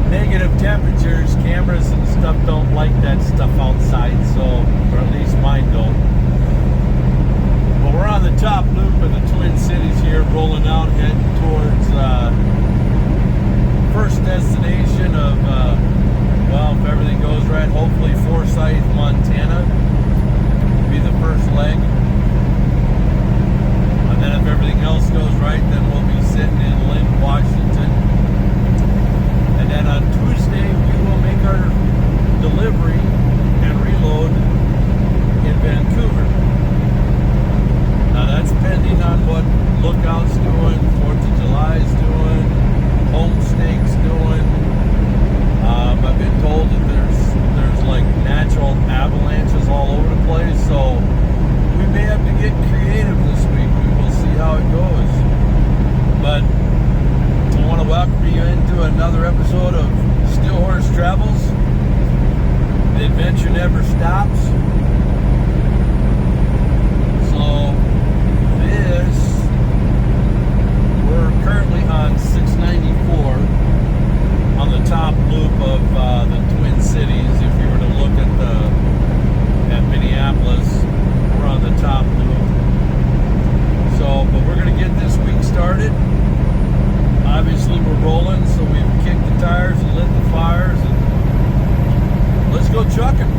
negative temperatures, cameras and stuff don't like that stuff outside, so, or at least mine don't. But we're on the top loop of the Twin Cities here, rolling out, heading towards first destination of, well, if everything goes right, hopefully Forsyth, Montana will be the first leg. And then if everything else goes right, then we'll be sitting in Lynn, Washington. And then on Tuesday, we will make our delivery and reload in Vancouver. Now that's pending on what Lookout's doing, 4th of July's doing, Homestake's doing. I've been told that there's like natural avalanches all over the place, so we may have to get creative this week. We will see how it goes. But I want to welcome you into another episode of Steel Horse Travels. The adventure never stops. So we're currently on 694 on the top loop of the Twin Cities. If you were to look at Minneapolis, we're on the top loop. So, but we're going to get this week started. Obviously we're rolling, so we've kicked the tires and lit the fires, and let's go trucking.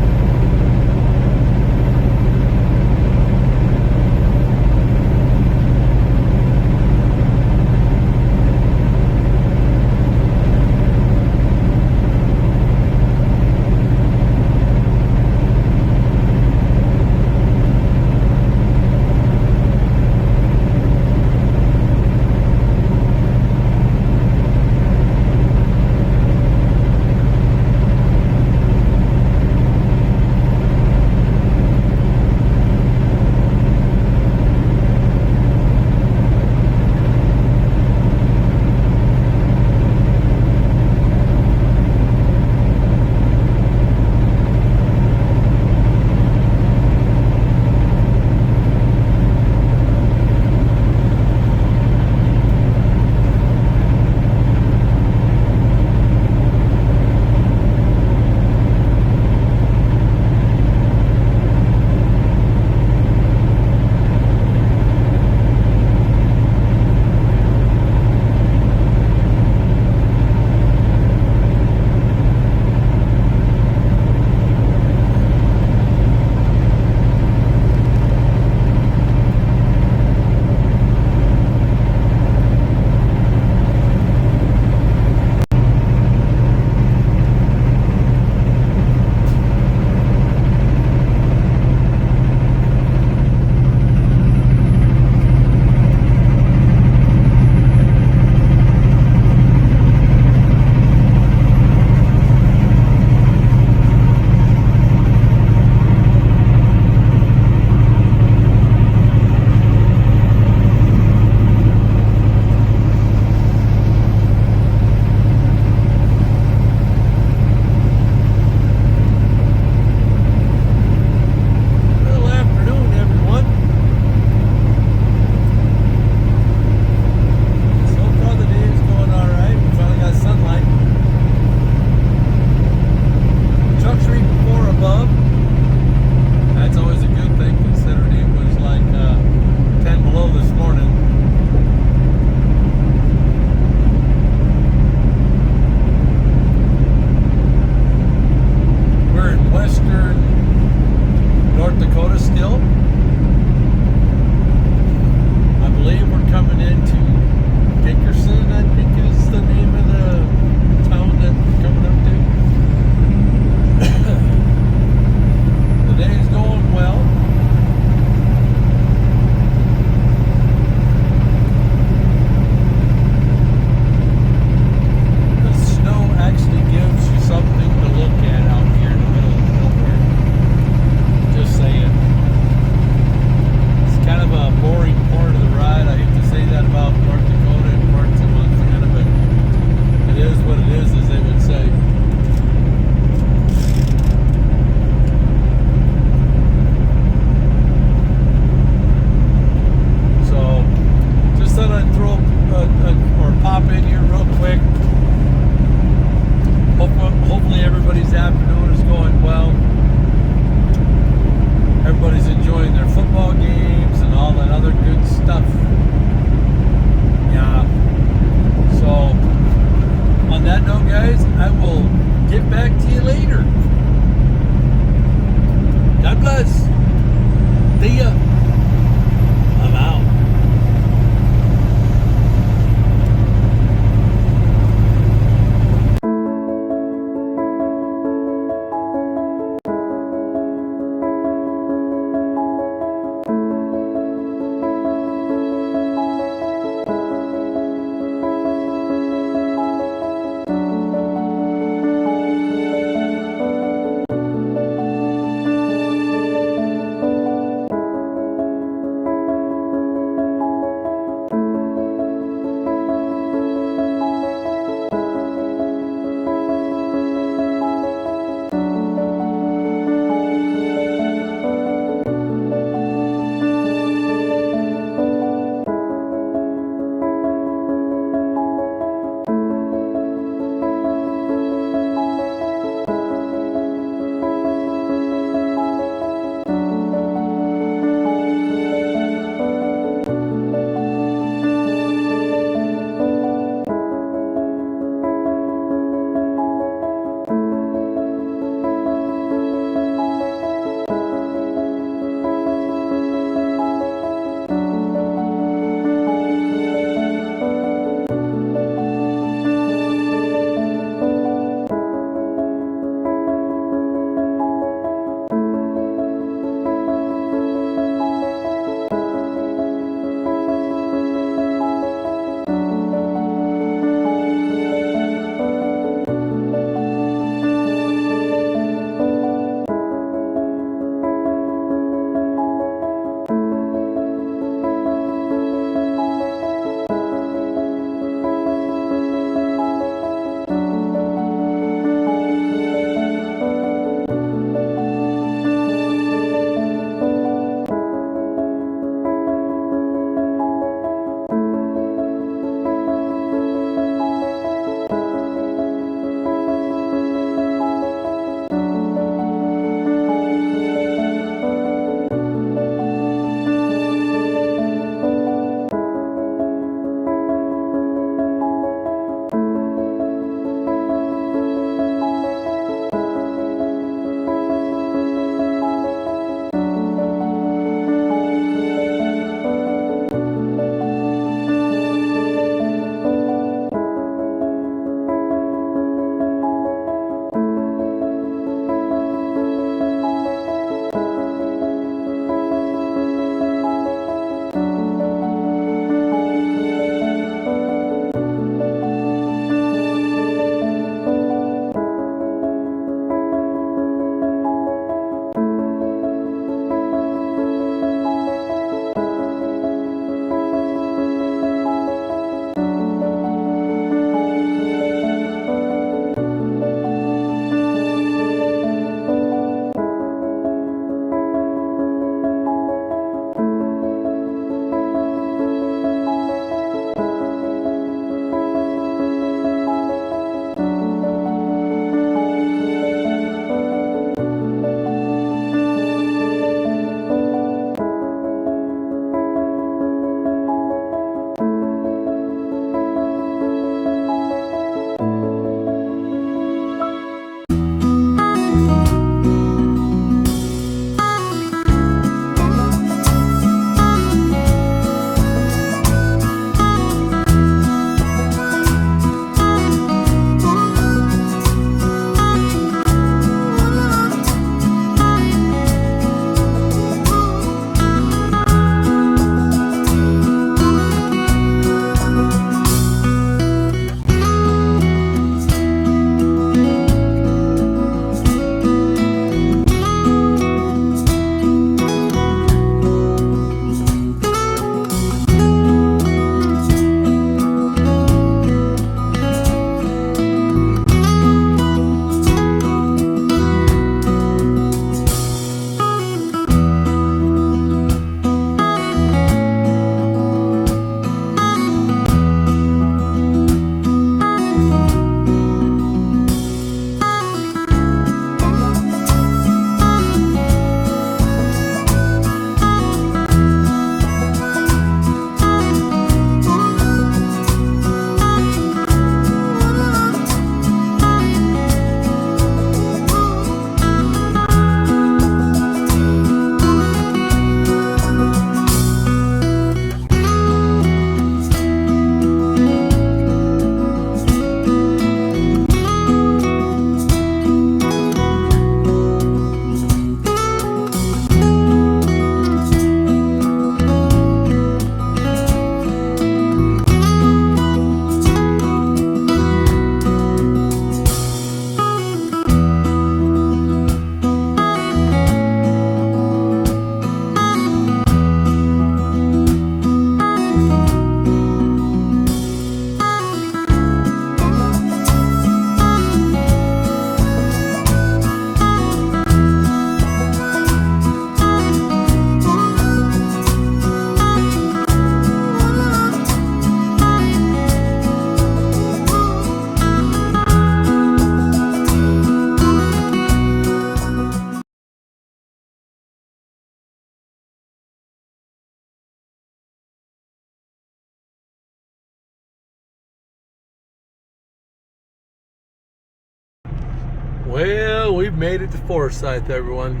Well, we've made it to Forsyth, everyone.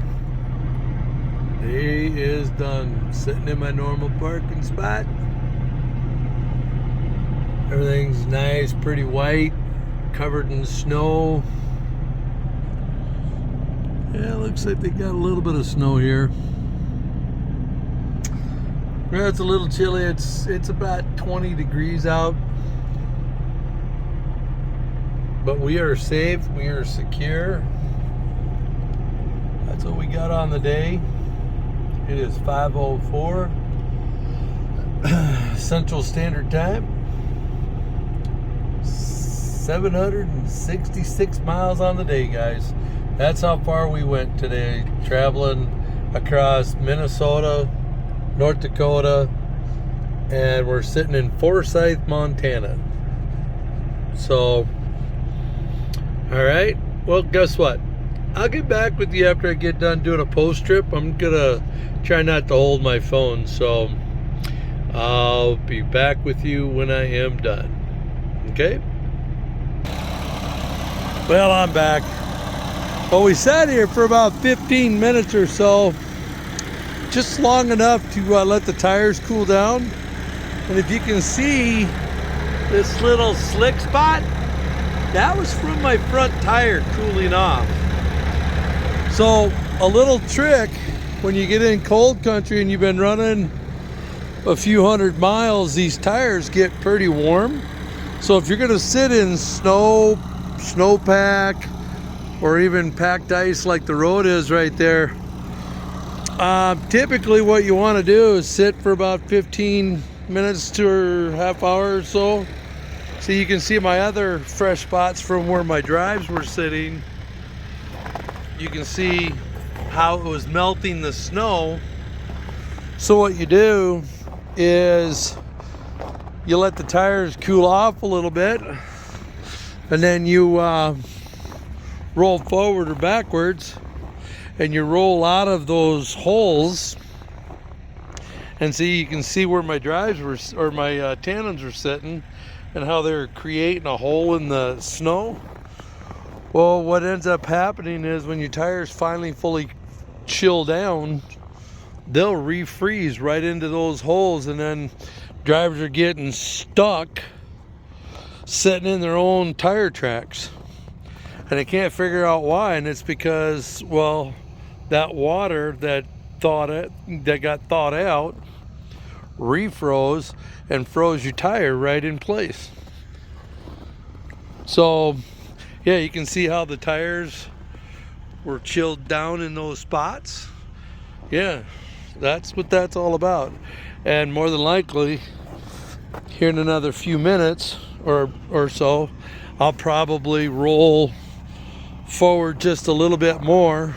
Day is done. Sitting in my normal parking spot. Everything's nice, pretty white, covered in snow. Yeah, it looks like they got a little bit of snow here. Yeah, it's a little chilly. It's about 20 degrees out. But we are safe, we are secure. That's what we got on the day. It is 5:04 Central Standard Time. 766 miles on the day, guys. That's how far we went today, traveling across Minnesota, North Dakota, and we're sitting in Forsyth, Montana. So, all right, well, guess what? I'll get back with you after I get done doing a post trip. I'm gonna try not to hold my phone, so I'll be back with you when I am done. Okay? Well, I'm back. Well, we sat here for about 15 minutes or so, just long enough to let the tires cool down. And if you can see this little slick spot, that was from my front tire cooling off. So a little trick when you get in cold country and you've been running a few hundred miles, these tires get pretty warm. So if you're gonna sit in snowpack, or even packed ice like the road is right there, typically what you want to do is sit for about 15 minutes to a half hour or so. So you can see my other fresh spots from where my drives were sitting. You can see how it was melting the snow. So what you do is you let the tires cool off a little bit, and then you roll forward or backwards, and you roll out of those holes. And see, you can see where my drives were, or my tandems were sitting, and how they're creating a hole in the snow. Well, what ends up happening is when your tires finally fully chill down, they'll refreeze right into those holes, and then drivers are getting stuck sitting in their own tire tracks. And they can't figure out why, and it's because, well, that water that got thawed out refroze and froze your tire right in place. So yeah, you can see how the tires were chilled down in those spots. Yeah, that's what that's all about. And more than likely, here in another few minutes or so, I'll probably roll forward just a little bit more,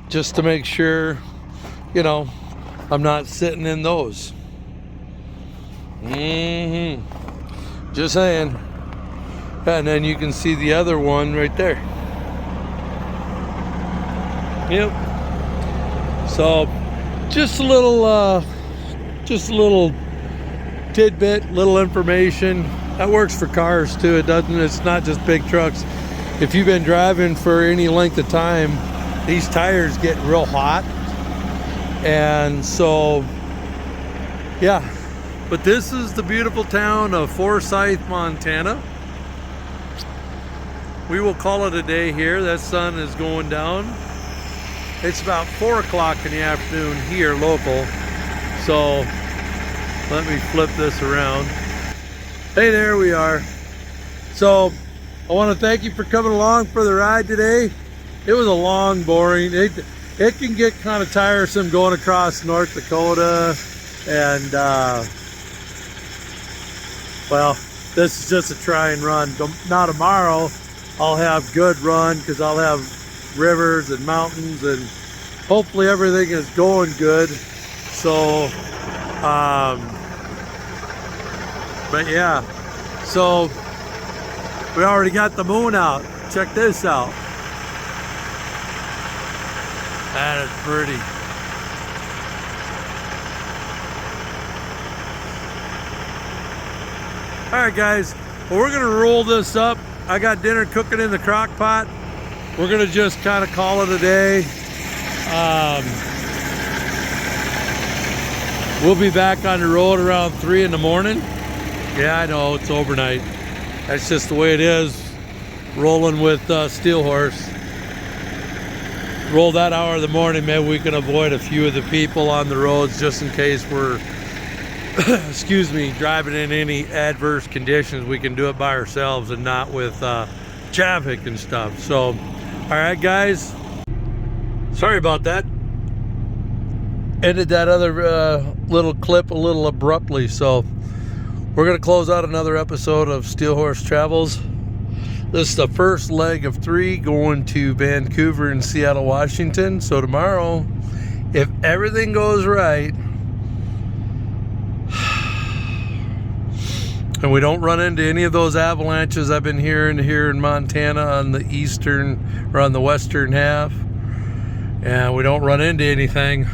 just to make sure, you know, I'm not sitting in those. Just saying. And then you can see the other one right there. Yep. So just a little tidbit, little information. That works for cars too. It's not just big trucks. If you've been driving for any length of time, these tires get real hot. And so, yeah. But this is the beautiful town of Forsyth, Montana. We will call it a day here. That sun is going down. It's about 4 o'clock in the afternoon here, local. So let me flip this around. Hey, there we are. So I want to thank you for coming along for the ride today. It was a long, boring, it can get kind of tiresome going across North Dakota, and well, this is just a try and run. Now tomorrow I'll have good run, because I'll have rivers and mountains, and hopefully everything is going good. So but yeah, so we already got the moon out. Check this out. That is pretty. All right, guys. Well, we're gonna roll this up. I got dinner cooking in the crock pot, we're gonna just kind of call it a day. We'll be back on the road around 3 in the morning. Yeah, I know, it's overnight. That's just the way it is. Rolling with Steel Horse. Roll that hour of the morning, maybe we can avoid a few of the people on the roads just in case we're, excuse me, driving in any adverse conditions. We can do it by ourselves and not with traffic and stuff. So, all right, guys. Sorry about that. Ended that other little clip a little abruptly, so we're gonna close out another episode of Steel Horse Travels. This is the first leg of 3 going to Vancouver and Seattle, Washington. So tomorrow, if everything goes right and we don't run into any of those avalanches I've been hearing here in Montana on the eastern or on the western half, and we don't run into anything,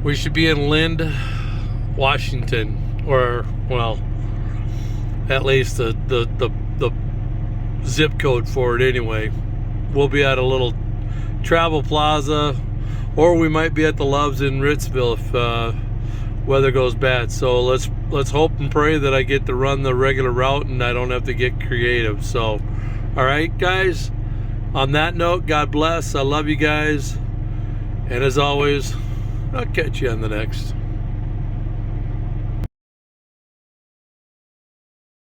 we should be in Lind, Washington, or, well, at least the zip code for it anyway. We'll be at a little travel plaza, or we might be at the Loves in Ritzville if weather goes bad. So let's hope and pray that I get to run the regular route and I don't have to get creative. So, all right, guys. On that note, God bless. I love you guys, and as always, I'll catch you on the next.